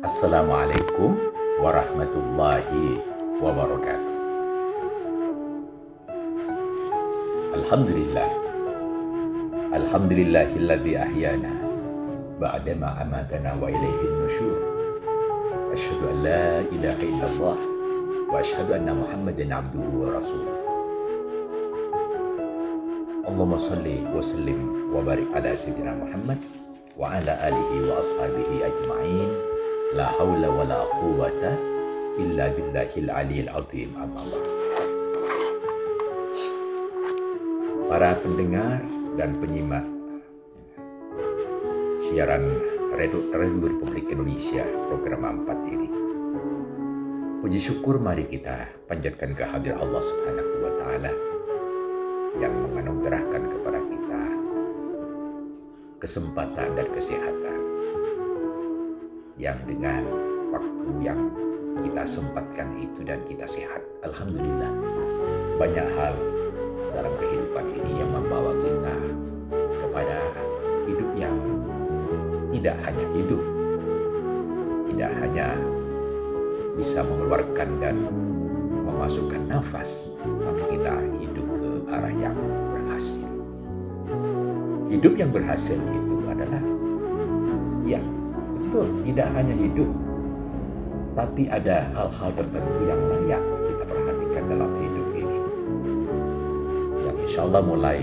Assalamualaikum warahmatullahi wabarakatuh. Alhamdulillah. Alhamdulillahilladzi ahyana ba'dama amatana wa ilaihin nusyur. Asyhadu an la ilaha illallah wa asyhadu anna Muhammadan abduhu wa rasuluh. Allahumma shalli wa sallim wa barik ala sayyidina Muhammad wa ala alihi wa ashabihi ajma'in. La haula wa la quwata illa billahil aliyil azim. Amma ba'd. Para pendengar dan penyimak siaran Radio Republik Indonesia program 4 ini, puji syukur mari kita panjatkan kehadirat Allah Subhanahu wa Ta'ala yang menganugerahkan kepada kita kesempatan dan kesehatan, yang dengan waktu yang kita sempatkan itu dan kita sehat. Alhamdulillah, banyak hal dalam kehidupan ini yang membawa kita kepada hidup yang tidak hanya hidup, tidak hanya bisa mengeluarkan dan memasukkan nafas, tapi kita hidup ke arah yang berhasil. Hidup yang berhasil itu adalah, ya betul, tidak hanya hidup, tapi ada hal-hal tertentu yang layak kita perhatikan dalam hidup ini. Yang insya Allah mulai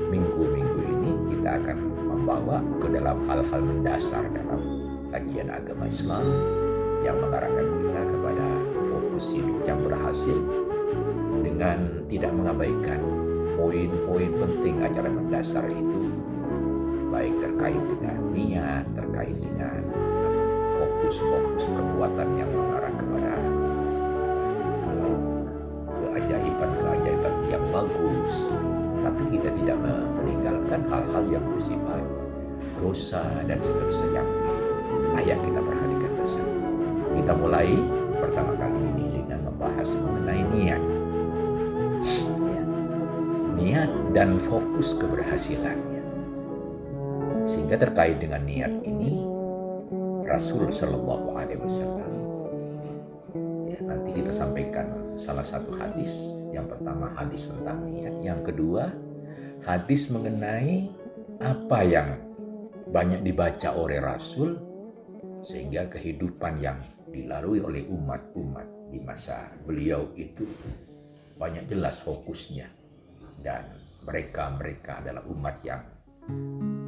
minggu-minggu ini kita akan membawa ke dalam hal-hal mendasar dalam kajian agama Islam yang mengarahkan kita kepada fokus hidup yang berhasil dengan tidak mengabaikan poin-poin penting ajaran mendasar itu, baik terkait dengan niat, terkait dengan fokus perbuatan yang mengarah kepada keajaiban yang bagus, tapi kita tidak meninggalkan hal-hal yang bersifat dosa dan seterusnya yang layak kita perhatikan bersama. Kita mulai pertama kali ini dengan membahas mengenai niat. Niat dan fokus keberhasilannya. Sehingga terkait dengan niat ini, Rasul Shallallahu Alaihi Wasallam, nanti kita sampaikan salah satu hadis. Yang pertama hadis tentang niat, yang kedua hadis mengenai apa yang banyak dibaca oleh Rasul sehingga kehidupan yang dilalui oleh umat-umat di masa beliau itu banyak jelas fokusnya, dan mereka adalah umat yang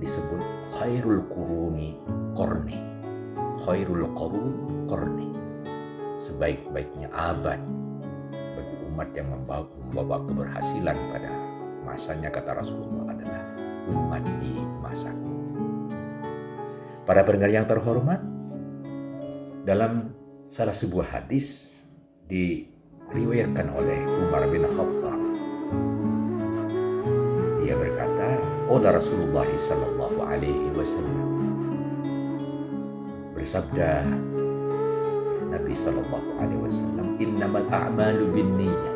disebut khairul quruni qarni. Khairul qurun qarni, sebaik-baiknya abad bagi umat yang membawa keberhasilan pada masanya, kata Rasulullah, adalah umat di masaku. Para pendengar yang terhormat, dalam salah sebuah hadis diriwayatkan oleh Umar bin Khattab, dia berkata, qala Rasulullah sallallahu alaihi wasallam, bersabda Nabi sallallahu alaihi wasallam, innamal a'malu binniyat.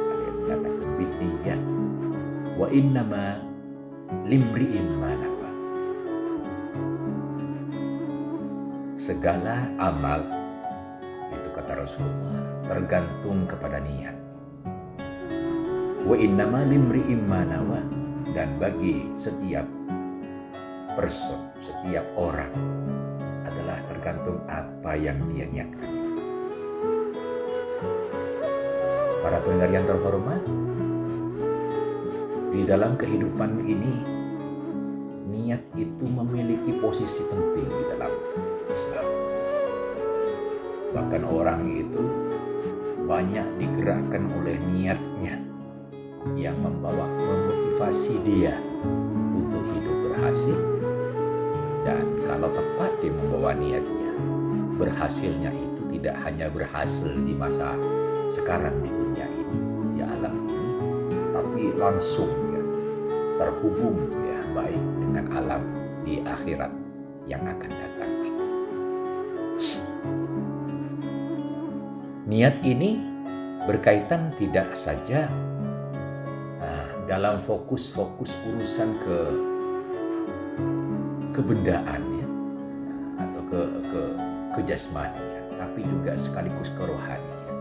Ada yang mengatakan binniyat, wa innama limri'in ma nawa. Segala amal, itu kata Rasulullah, tergantung kepada niat. Wa innama limri'in ma nawa, dan bagi setiap person, setiap orang adalah tergantung apa yang dia niatkan. Para pendengar yang terhormat, di dalam kehidupan ini niat itu memiliki posisi penting di dalam Islam. Bahkan orang itu banyak digerakkan oleh niatnya yang memotivasi dia untuk hidup berhasil. Dan kalau tepat dia membawa niatnya, berhasilnya itu tidak hanya berhasil di masa sekarang di dunia ini, di alam ini, tapi langsung terhubung baik dengan alam di akhirat yang akan datang. Niat ini berkaitan tidak saja dalam fokus urusan kebendaan, ya, ke ke kejasmanian, tapi juga sekaligus kerohanian.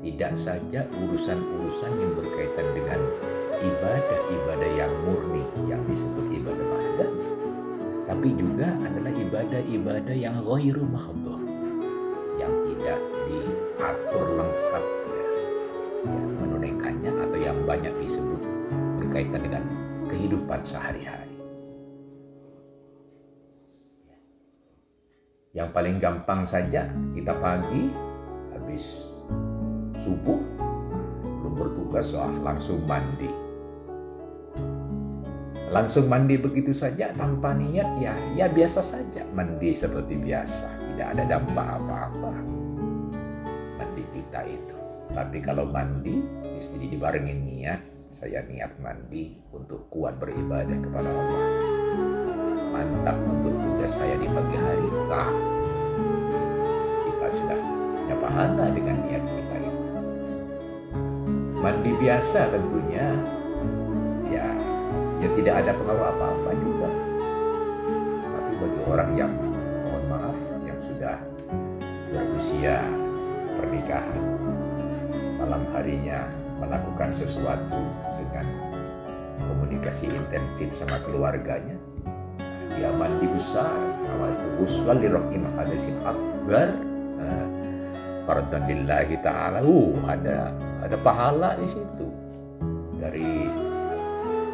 Tidak saja urusan-urusan yang berkaitan dengan ibadah-ibadah yang murni yang disebut ibadah mahdhah, tapi juga adalah ibadah-ibadah yang ghairu mahdhah, yang tidak diatur lengkap ya, menunaikannya, atau yang banyak disebut berkaitan dengan kehidupan sehari-hari. Yang paling gampang saja, kita pagi habis subuh sebelum bertugas langsung mandi. Langsung mandi begitu saja tanpa niat, ya biasa saja mandi seperti biasa, tidak ada dampak apa-apa mandi kita itu. Tapi kalau mandi mesti dibarengin niat, saya niat mandi untuk kuat beribadah kepada Allah. Mantap untuk tugas saya di pagi hari. Kita sudah punya pahala dengan niat kita itu. Mandi biasa tentunya ya tidak ada pengaruh apa-apa juga. Tapi bagi orang yang, mohon maaf, yang sudah berusia pernikahan, malam harinya melakukan sesuatu dengan komunikasi intensif sama keluarganya, dia mandi besar, nama itu ghuslan li raf'il hadasin akbar, fardhan lillahi ta'ala. Ada pahala di situ. Dari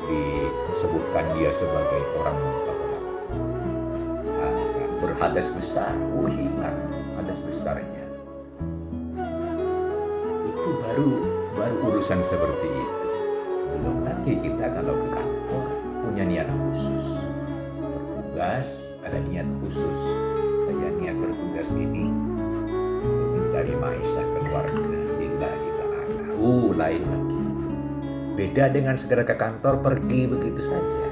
disebutkan dia sebagai orang berhadas besar, hilang hadas besarnya. Itu baru urusan seperti itu. Belum lagi kita kalau ke kantor punya niat khusus, bertugas ada niat khusus. Saya niat bertugas ini untuk mencari maisha keluarga lillahi ta'ala. Lain lagi itu. Beda dengan segera ke kantor pergi begitu saja.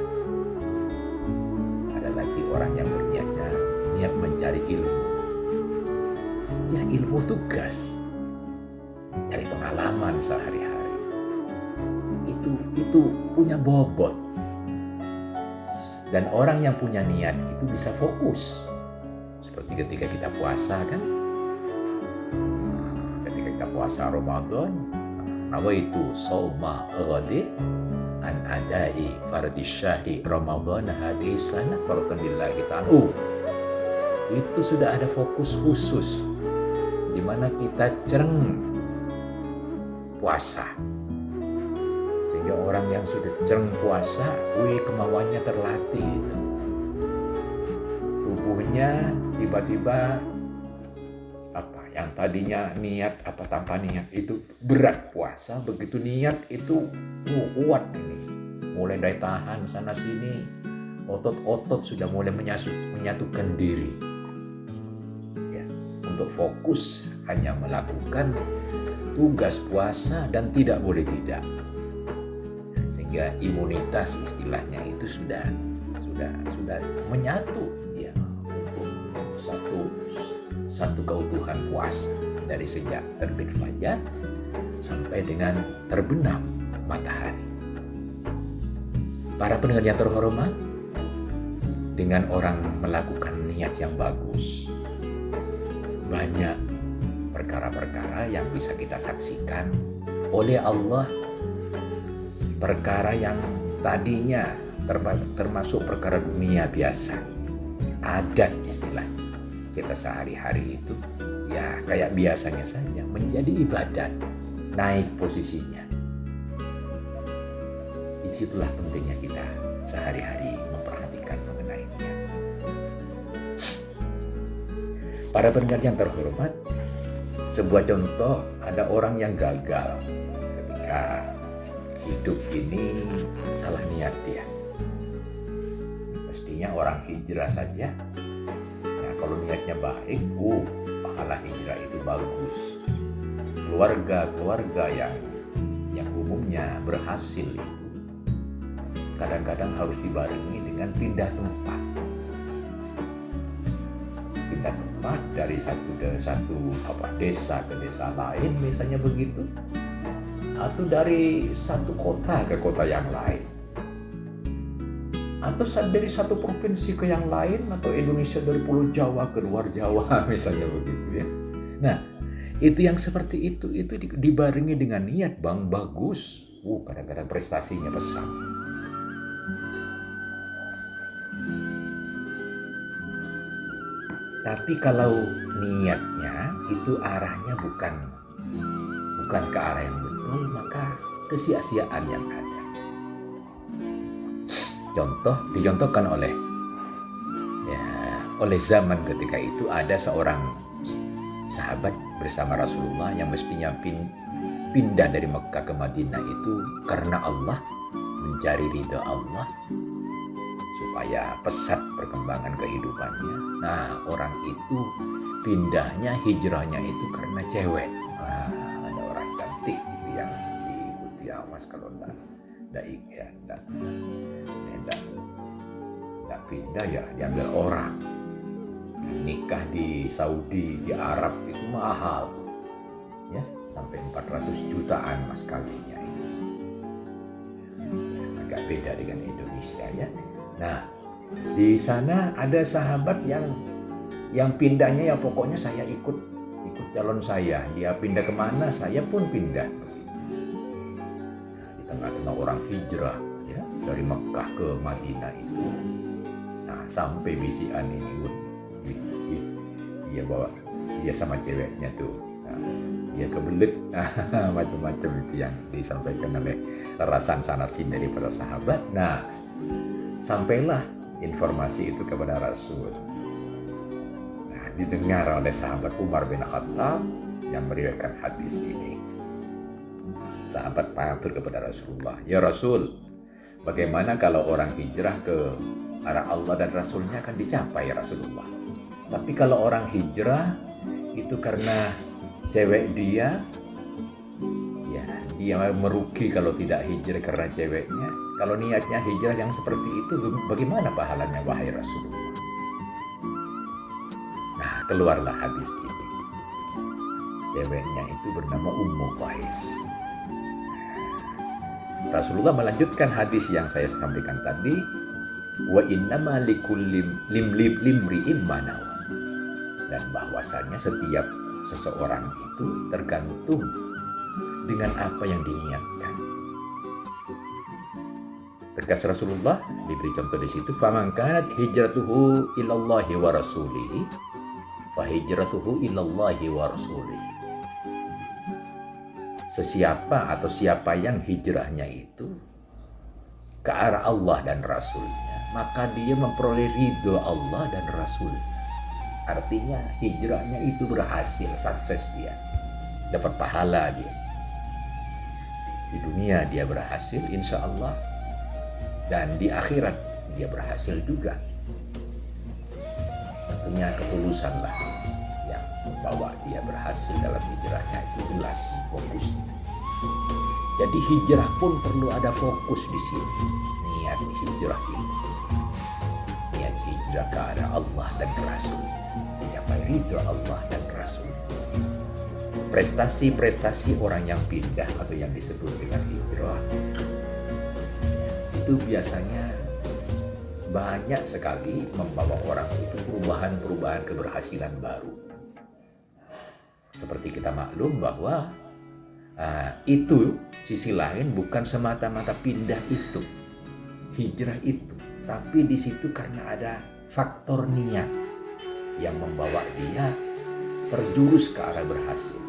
Ada lagi orang yang berniatnya niat mencari ilmu. Ya, ilmu tugas, cari pengalaman sehari-hari. Itu punya bobot. Dan orang yang punya niat itu bisa fokus. Seperti ketika kita puasa kan. Ketika kita puasa Ramadan, nawaitu shauma ghadin an adai fardhi syahri Ramadan hadisana fardhan lillahi ta'ala. Itu sudah ada fokus khusus di mana kita cereng puasa. Sehingga orang yang sudah cereng puasa, kemauannya terlatih itu. Tubuhnya tiba-tiba yang tadinya niat tanpa niat itu berat puasa, begitu niat itu kuat ini. Mulai daya tahan sana sini, otot-otot sudah mulai menyatukan diri. Ya, untuk fokus hanya melakukan tugas puasa dan tidak boleh tidak. Sehingga imunitas istilahnya itu sudah menyatu ya, untuk satu keutuhan puasa dari sejak terbit fajar sampai dengan terbenam matahari. Para pendengar yang terhormat, dengan orang melakukan niat yang bagus, banyak perkara-perkara yang bisa kita saksikan oleh Allah. Perkara yang tadinya termasuk perkara dunia biasa, adat istilah kita sehari-hari itu, ya kayak biasanya saja, menjadi ibadat, naik posisinya. Disitulah pentingnya kita sehari-hari memperhatikan mengenai niat. Para pendengar yang terhormat, sebuah contoh, ada orang yang gagal ketika hidup ini salah niat dia. Mestinya orang hijrah saja, nah kalau niatnya baik, pahala hijrah itu bagus. Keluarga yang umumnya berhasil itu kadang-kadang harus dibarengi dengan pindah tempat. Pindah tempat dari satu desa ke desa lain misalnya begitu. Atau dari satu kota ke kota yang lain. atau dari satu provinsi ke yang lain, atau Indonesia dari Pulau Jawa ke luar Jawa misalnya begitu ya. Nah, itu yang seperti itu dibarengi dengan niat, Bang, bagus. Kadang-kadang prestasinya besar. Tapi kalau niatnya itu arahnya bukan ke arah yang betul, maka kesia-siaan yang ada. Dicontohkan oleh zaman ketika itu ada seorang sahabat bersama Rasulullah yang mestinya pindah dari Mekah ke Madinah itu karena Allah, mencari ridha Allah supaya pesat perkembangan kehidupannya. Nah, orang itu hijrahnya itu karena cewek. Ada orang cantik itu yang diikuti, awas kalau enggak pindah ya diambil orang. Nikah di Saudi, di Arab itu mahal ya, sampai 400 jutaan mas kawinnya itu. Agak beda dengan Indonesia ya. Nah, di sana ada sahabat yang pindahnya ya pokoknya saya ikut calon saya. Dia pindah kemana, saya pun pindah. Nah, di tengah-tengah orang hijrah ya dari Mekah ke Madinah itu. Nah, sampai bisian ini dia sama ceweknya tuh. Nah, dia kebelet macam-macam itu yang disampaikan oleh larasan sana sini daripada sahabat. Nah, sampailah informasi itu kepada Rasul. Nah, didengar oleh sahabat Umar bin Khattab yang meriwayatkan hadis ini. Sahabat matur kepada Rasulullah, ya Rasul, bagaimana kalau orang hijrah ke arah Allah dan Rasulnya akan dicapai ya Rasulullah. Tapi kalau orang hijrah itu karena cewek dia merugi kalau tidak hijrah karena ceweknya. Kalau niatnya hijrah yang seperti itu, bagaimana pahalanya wahai Rasulullah? Nah, keluarlah hadis ini. Ceweknya itu bernama Ummu Qais. Rasulullah melanjutkan hadis yang saya sampaikan tadi, wa innama likulli limri'in ma nawa. Dan bahwasanya setiap seseorang itu tergantung dengan apa yang diniatkan. Tegas Rasulullah diberi contoh di situ, faman kanat hijratuhu ilallahi wa rasulihi fa hijratuhu ilallahi wa rasulihi. Siapa yang hijrahnya itu ke arah Allah dan Rasulnya, maka dia memperoleh ridho Allah dan Rasulnya. Artinya hijrahnya itu berhasil, sukses dia, dapat pahala dia. Di dunia dia berhasil insya Allah, dan di akhirat dia berhasil juga. Tentunya ketulusanlah yang membawa dia berhasil dalam hijrahnya, itu jelas fokusnya. Jadi hijrah pun perlu ada fokus di sini. Niat hijrah itu, niat hijrah ke arah Allah dan Rasul, mencapai ridho Allah dan Rasul. Prestasi orang yang pindah atau yang disebut dengan hijrah itu biasanya banyak sekali membawa orang itu perubahan keberhasilan baru. Seperti kita maklum bahwa itu sisi lain bukan semata-mata pindah itu, hijrah itu, tapi di situ karena ada faktor niat yang membawa dia terjurus ke arah berhasil.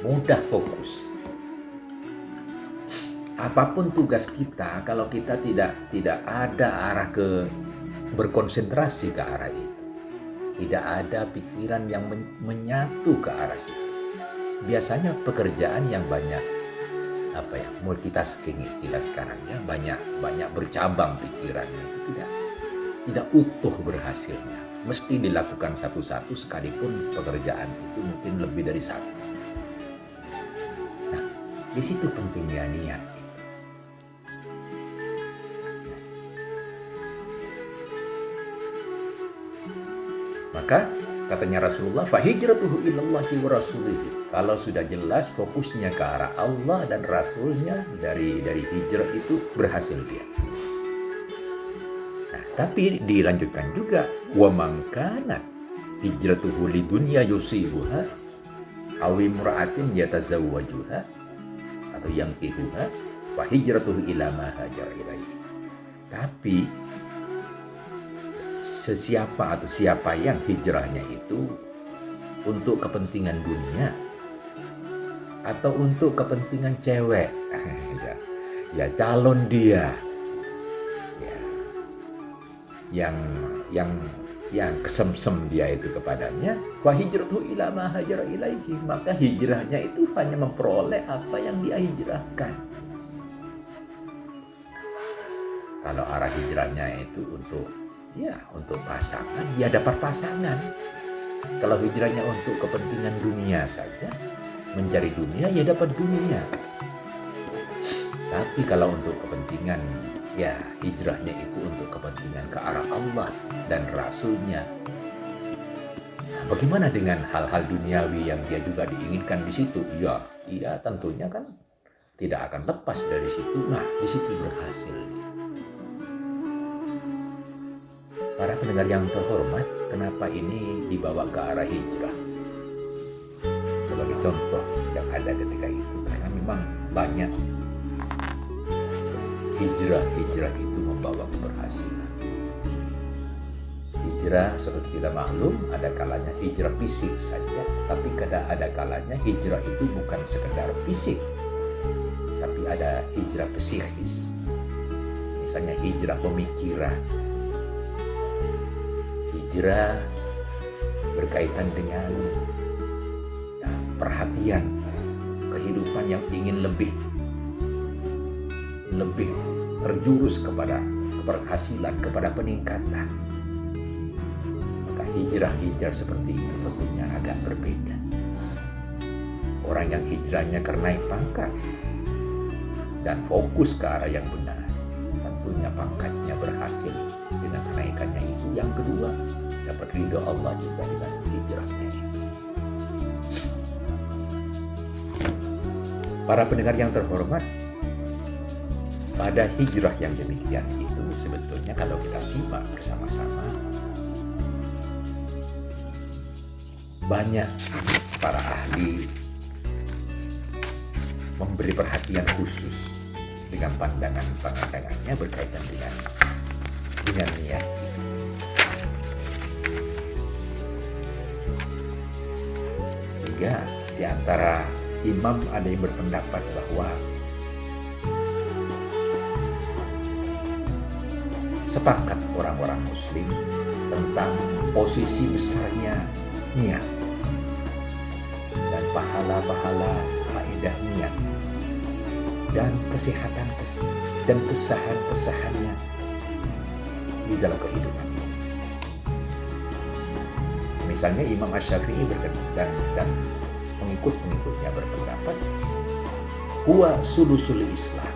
Mudah fokus. Apapun tugas kita, kalau kita tidak ada arah ke berkonsentrasi ke arah itu, tidak ada pikiran yang menyatu ke arah situ. Biasanya pekerjaan yang banyak multitasking istilah sekarang ya, banyak bercabang pikirannya, itu tidak utuh berhasilnya. Mesti dilakukan satu-satu sekalipun pekerjaan itu mungkin lebih dari satu. Nah, di situ pentingnya niat. Maka Katanya Rasulullah, fahijratuhu ilallahi wa rasulihi. Kalau sudah jelas fokusnya ke arah Allah dan Rasulnya, dari hijrah itu berhasil dia. Nah, tapi dilanjutkan juga, wa man kanat hijratuhu lidunya yusibuha aw imra'atin yatazawwajuha atau yankihuha wa hijratuhu ila ma hajara ilaihi. Tapi siapa yang hijrahnya itu untuk kepentingan dunia atau untuk kepentingan cewek, ya calon dia, ya, yang kesemsem dia itu kepadanya, fa hijratuhu ila ma hajara ilaihi, maka hijrahnya itu hanya memperoleh apa yang dia hijrahkan. Kalau arah hijrahnya itu untuk pasangan, ya dapat pasangan. Kalau hijrahnya untuk kepentingan dunia saja, mencari dunia, ya dapat dunia. Tapi kalau untuk kepentingan, ya hijrahnya itu untuk kepentingan ke arah Allah dan Rasulnya. Nah, bagaimana dengan hal-hal duniawi yang dia juga diinginkan di situ? Iya tentunya kan tidak akan lepas dari situ. Nah, di situ berhasil dia. Para pendengar yang terhormat, kenapa ini dibawa ke arah hijrah? Sebagai contoh yang ada ketika itu, karena memang banyak hijrah itu membawa keberhasilan. Hijrah seperti kita maklum, ada kalanya hijrah fisik saja, tapi ada kalanya hijrah itu bukan sekedar fisik, tapi ada hijrah psikis. Misalnya hijrah pemikiran. Hijrah berkaitan dengan perhatian, kehidupan yang ingin lebih terjurus kepada keberhasilan, kepada peningkatan. Maka hijrah seperti itu tentunya agak berbeda. Orang yang hijrahnya karena naik pangkat dan fokus ke arah yang benar, tentunya pangkatnya berhasil dengan kenaikannya itu. Yang kedua, dapat ridho Allah juga dengan hijrahnya itu. Para pendengar yang terhormat, pada hijrah yang demikian itu sebetulnya kalau kita simak bersama-sama, banyak para ahli memberi perhatian khusus dengan pandangannya berkaitan dengan niat itu. Sehingga di antara imam ada yang berpendapat bahwa sepakat orang-orang muslim tentang posisi besarnya niat dan pahala-pahala faedah niat dan kesehatan dan kesahan-kesahannya di dalam kehidupan. Misalnya Imam Asy-Syafi'i dan pengikut-pengikutnya berpendapat huwa sulusul Islam.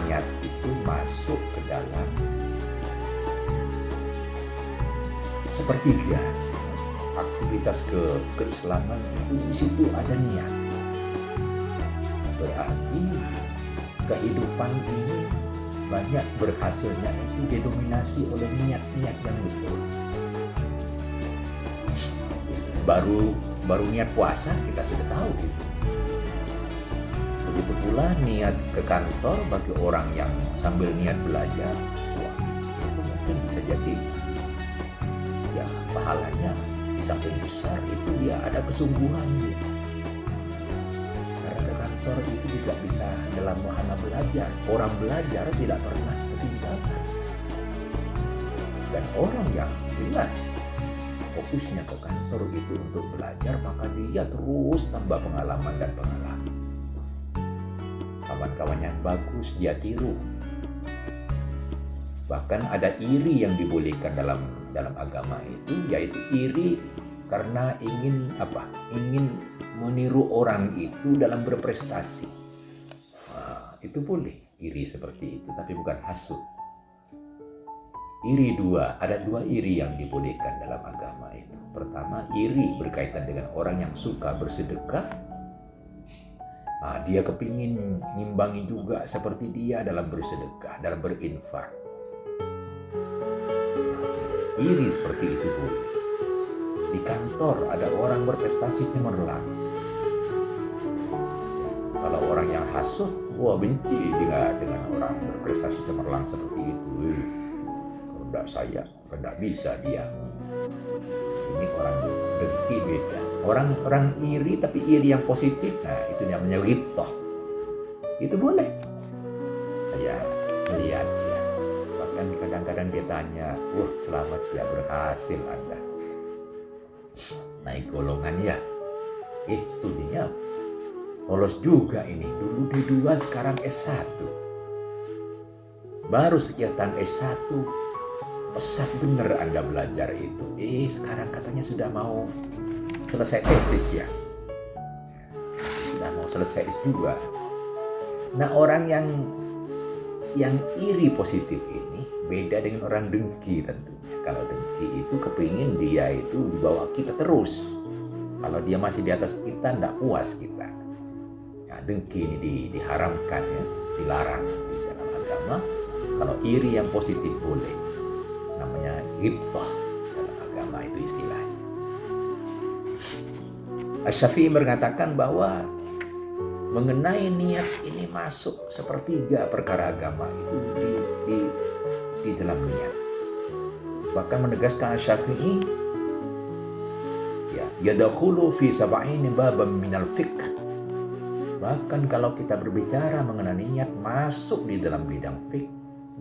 Niat itu masuk ke dalam sepertiga aktivitas keislaman itu, di situ ada niat. Berarti kehidupan ini banyak berhasilnya itu didominasi oleh niat-niat yang betul. Baru niat puasa kita sudah tahu itu. Begitu pula niat ke kantor bagi orang yang sambil niat belajar, wah itu mungkin bisa jadi ya pahalanya di samping besar itu dia ada kesungguhan dia. Karena ke kantor itu juga bisa dalam wahana belajar. Orang belajar tidak pernah ketinggalan. Dan orang yang jelas fokusnya ke kantor itu untuk belajar, maka dia terus tambah pengalaman dan pengalaman. Kawan-kawan yang bagus dia tiru. Bahkan ada iri yang dibolehkan dalam agama itu, yaitu iri karena ingin meniru orang itu dalam berprestasi. Nah, itu boleh iri seperti itu, tapi bukan hasud. iri dua, ada dua iri yang dibolehkan dalam agama itu. Pertama, iri berkaitan dengan orang yang suka bersedekah. Nah, dia kepingin ngimbangi juga seperti dia dalam bersedekah, dalam berinfak. Iri seperti itu boleh. Di kantor ada orang berprestasi cemerlang. Kalau orang yang hasut, wah benci dengan orang berprestasi cemerlang seperti itu. Kalau tidak saya, tidak bisa dia. Ini orang dengki beda. Orang iri tapi iri yang positif, nah itu namanya ghibthah. Itu boleh. Saya melihat dia. Bahkan kadang-kadang dia tanya, wah selamat ya, berhasil Anda naik golongan ya. Studinya lolos juga ini. Dulu D2, sekarang S1. Baru sekian S1, pesat bener Anda belajar itu. Sekarang katanya sudah mau selesai tesis ya. Sudah mau selesai S2. Nah, orang yang iri positif ini beda dengan orang dengki tentunya. Kalau dengki itu kepingin dia itu di bawah kita terus. Kalau dia masih di atas kita, tidak puas kita. Nah, dengki ini diharamkan ya, dilarang di dalam agama. Kalau iri yang positif boleh. Namanya ghibthah dalam agama itu istilahnya. Asy-Syafi'i mengatakan bahwa mengenai niat ini masuk sepertiga perkara agama itu di dalam niat. Bahkan menegaskan Asy-Syafi'i ya yadkhulu fi sab'in baban minal fiqh. Bahkan kalau kita berbicara mengenai niat masuk di dalam bidang fiqh,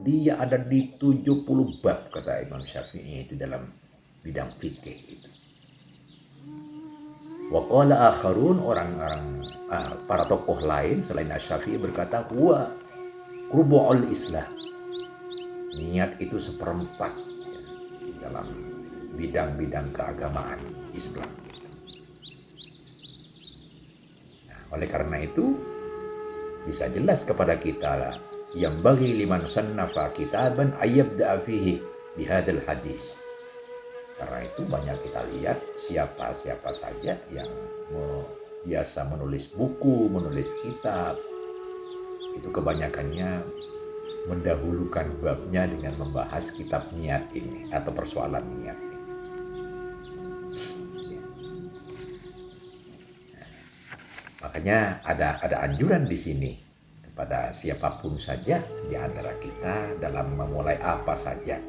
dia ada di 70 bab kata Imam Syafi'i itu dalam bidang fikih itu. Wa qala akharun, orang-orang para tokoh lain selain Asy-Syafi'i berkata huwa rubu'ul Islam. Niat itu seperempat dalam bidang-bidang keagamaan Islam. Nah, oleh karena itu bisa jelas kepada kita yang bagi liman sannafa kitaban ayyabda fihi bihadal hadis. Karena itu banyak kita lihat siapa saja yang biasa menulis buku, menulis kitab, itu kebanyakannya mendahulukan babnya dengan membahas kitab niat ini atau persoalan niat ini. Makanya ada anjuran di sini kepada siapapun saja di antara kita dalam memulai apa saja.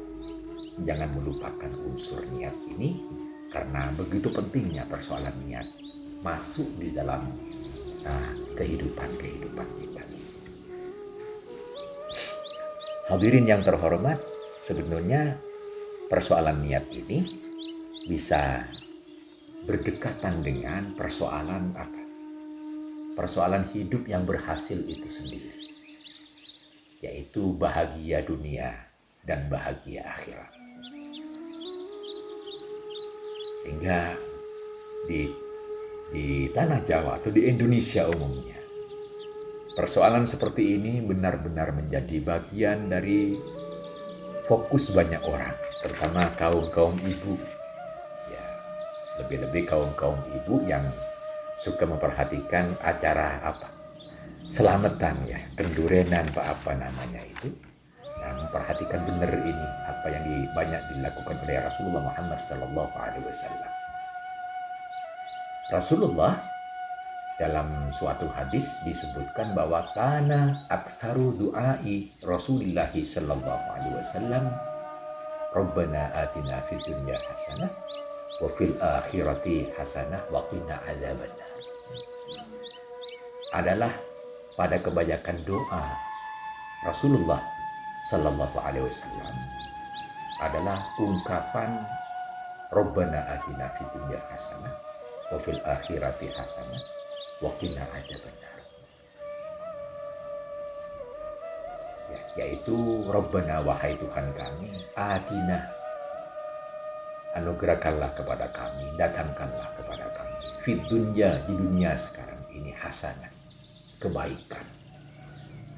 Jangan melupakan unsur niat ini karena begitu pentingnya persoalan niat masuk di dalam kehidupan kita ini. Hadirin yang terhormat, sebenarnya persoalan niat ini bisa berdekatan dengan persoalan apa? Persoalan hidup yang berhasil itu sendiri, yaitu bahagia dunia dan bahagia akhirat. Sehingga di tanah Jawa atau di Indonesia umumnya, persoalan seperti ini benar-benar menjadi bagian dari fokus banyak orang, terutama kaum ibu. Ya, lebih-lebih kaum ibu yang suka memperhatikan acara selamatan ya, kendurenan apa namanya itu. Nah, memperhatikan benar ini apa yang banyak dilakukan oleh Rasulullah Muhammad SAW. Rasulullah dalam suatu hadis disebutkan bahwa kana aktsaru du'ai Rasulillah sallallahu alaihi wasallam Rabbana atina fid dunya hasanah wa fil akhirati hasanah wa qina adzabannar. Adalah pada kebanyakan doa Rasulullah sallallahu alaihi wasallam adalah ungkapan Rabbana atina fid dunya hasanah wa fil akhirati hasanah waqina adzabannar. Yaitu Rabbana, wahai Tuhan kami, atina, anugerahkanlah kepada kami, datangkanlah kepada kami, fid dunya, di dunia sekarang ini, hasanah, kebaikan.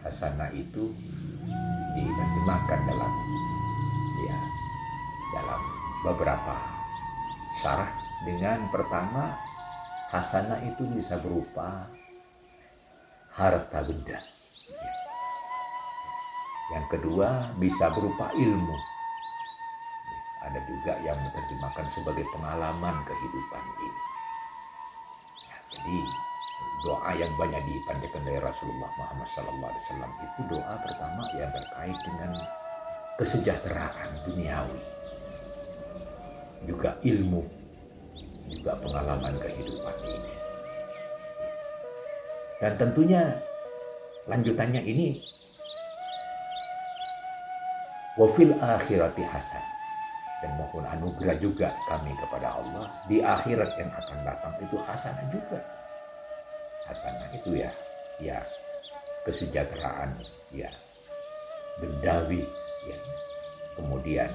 Hasanah itu diterjemahkan dalam beberapa syarah dengan pertama, hasanah itu bisa berupa harta benda. Yang kedua bisa berupa ilmu. Ada juga yang menerjemahkan sebagai pengalaman kehidupan ini. Jadi doa yang banyak dipanjatkan dari Rasulullah Muhammad SAW itu doa pertama yang terkait dengan kesejahteraan duniawi, juga ilmu, juga pengalaman kehidupan ini. Dan tentunya lanjutannya ini wafil akhirati hasan, dan mohon anugerah juga kami kepada Allah di akhirat yang akan datang itu hasanah juga. Hasanah itu ya kesejahteraan, ya bendawi, ya kemudian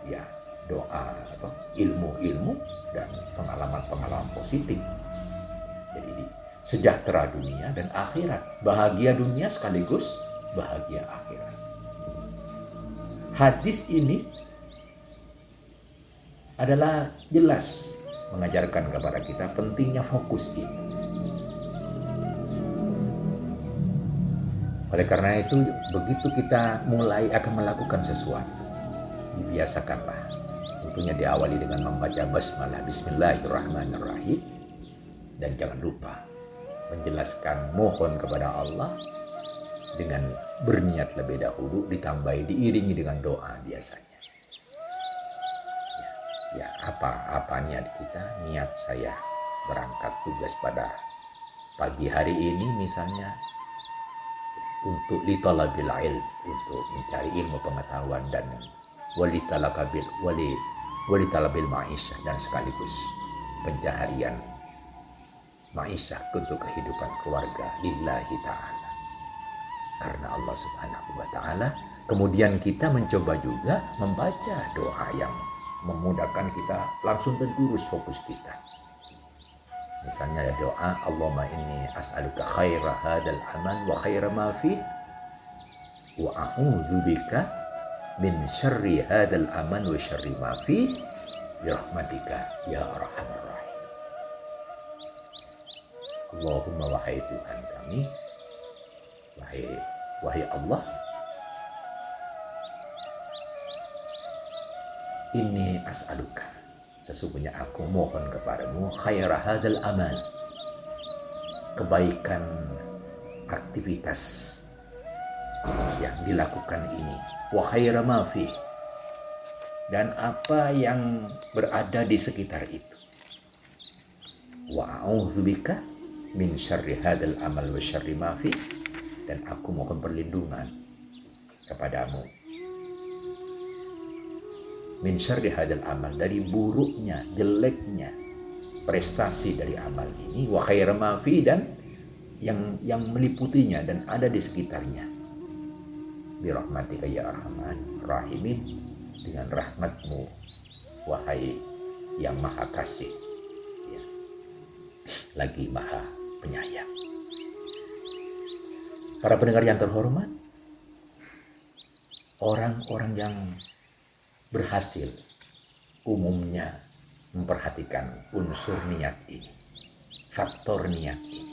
ya doa atau ilmu-ilmu dan pengalaman-pengalaman positif. Jadi sejahtera dunia dan akhirat, bahagia dunia sekaligus bahagia akhirat. Hadis ini adalah jelas mengajarkan kepada kita pentingnya fokus itu. Oleh karena itu, begitu kita mulai akan melakukan sesuatu, dibiasakanlah. Tentunya diawali dengan membaca basmalah, bismillahirrahmanirrahim. Dan jangan lupa menjelaskan mohon kepada Allah dengan berniat lebih dahulu, ditambahi diiringi dengan doa biasanya. Ya, apa niat kita? Niat saya berangkat tugas pada pagi hari ini misalnya untuk litalabil ilm, untuk mencari ilmu pengetahuan, dan walitalabil ma'isyah, dan sekaligus pencaharian ma'isyah untuk kehidupan keluarga lillahi ta'ala, karena Allah subhanahu wa ta'ala. Kemudian kita mencoba juga membaca doa yang memudahkan kita langsung terlurus fokus kita. Misalnya ada doa, Allahumma inni as'aluka khaira hadal amal wa khaira ma fi wa a'udzubika min syarri hadal amal wa syarri ma fi bi rahmatika ya arhamar rahim. Allahumma, wahai Tuhan kami, wahai Allah, inni as'aluka, sesungguhnya aku mohon kepadamu, khaira hadal amal, kebaikan aktivitas yang dilakukan ini, wa khaira ma fi, dan apa yang berada di sekitar itu, wa a'udzubika min syarri hadal amal wa syarri ma fi, dan aku mohon perlindungan kepadamu min syarri hadal amal, dari buruknya, jeleknya prestasi dari amal ini, wa khaira ma fi, dan yang meliputinya dan ada di sekitarnya, bi rahmatika ya arhamar rahimin, dengan rahmatmu wahai yang maha kasih, ya, lagi maha penyayang. Para pendengar yang terhormat, orang-orang yang berhasil umumnya memperhatikan unsur niat ini, faktor niat ini.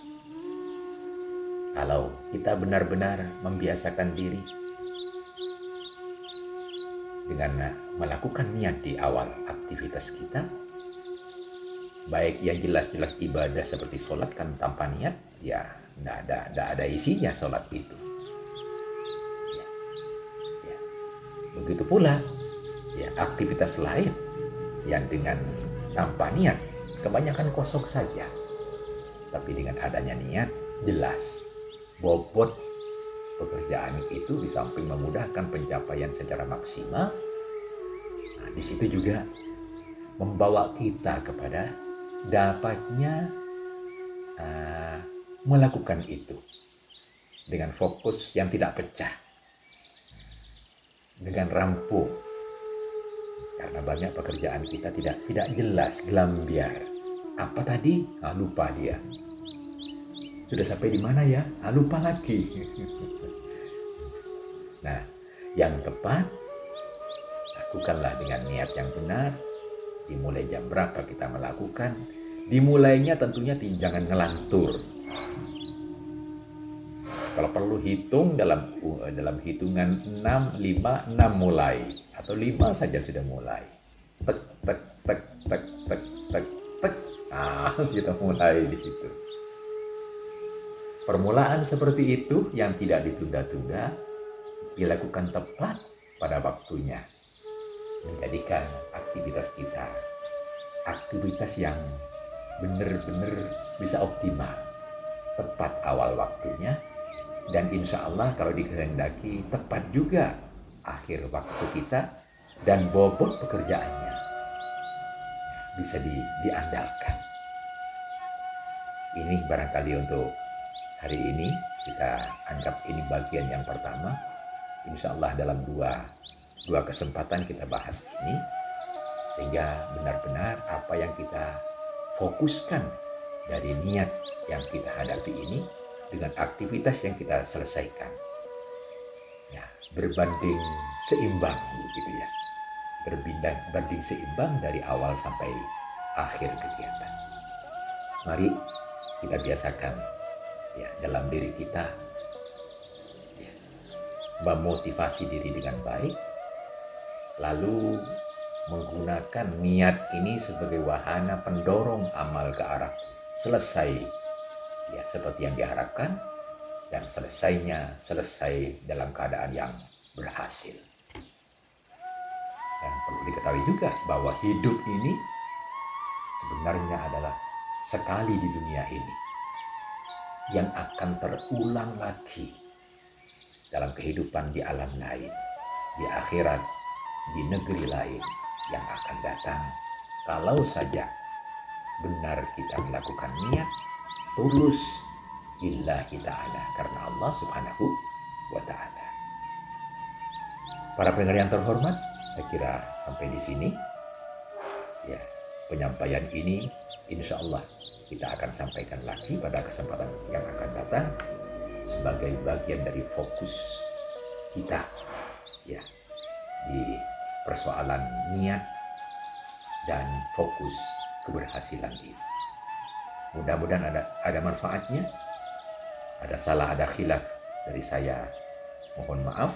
Kalau kita benar-benar membiasakan diri dengan melakukan niat di awal aktivitas kita, baik yang jelas-jelas ibadah seperti sholat, kan tanpa niat ya tidak ada isinya sholat itu. Ya. Begitu pula ya aktivitas lain yang dengan tanpa niat kebanyakan kosong saja, tapi dengan adanya niat jelas bobot pekerjaan itu, di samping memudahkan pencapaian secara maksimal, nah, di situ juga membawa kita kepada dapatnya melakukan itu dengan fokus yang tidak pecah, dengan rampung. Karena banyak pekerjaan kita tidak jelas, gelambiar. Apa tadi? Lupa dia. Sudah sampai di mana ya? Lupa lagi. Nah, yang tepat lakukanlah dengan niat yang benar, dimulai jam berapa kita melakukan. Dimulainya tentunya jangan ngelantur. Kalau perlu hitung dalam hitungan 6, 5, 6 mulai. Atau 5 saja sudah mulai. Tek, tek, tek, tek, tek, tek, tek. Kita mulai di situ. Permulaan seperti itu yang tidak ditunda-tunda, dilakukan tepat pada waktunya. Menjadikan aktivitas kita aktivitas yang benar-benar bisa optimal, tepat awal waktunya, dan insya Allah kalau dikehendaki tepat juga akhir waktu kita dan bobot pekerjaannya bisa diandalkan. Ini barangkali untuk hari ini kita anggap ini bagian yang pertama. Insya Allah dalam dua kesempatan kita bahas ini, sehingga benar-benar apa yang kita fokuskan dari niat yang kita hadapi ini dengan aktivitas yang kita selesaikan, ya, berbanding seimbang gitu ya, berbanding seimbang dari awal sampai akhir kegiatan. Mari kita biasakan ya dalam diri kita ya, memotivasi diri dengan baik, lalu menggunakan niat ini sebagai wahana pendorong amal ke arah selesai ya seperti yang diharapkan, dan selesai dalam keadaan yang berhasil. Dan perlu diketahui juga bahwa hidup ini sebenarnya adalah sekali di dunia ini yang akan terulang lagi dalam kehidupan di alam lain, di akhirat, di negeri lain yang akan datang, kalau saja benar kita melakukan niat tulus lillahi ta'ala, karena Allah subhanahu wa ta'ala. Para pendengar yang terhormat, saya kira sampai di sini ya penyampaian ini, insya Allah kita akan sampaikan lagi pada kesempatan yang akan datang sebagai bagian dari fokus kita ya di persoalan niat dan fokus keberhasilan ini. Mudah-mudahan ada manfaatnya. Ada salah, ada khilaf dari saya, mohon maaf.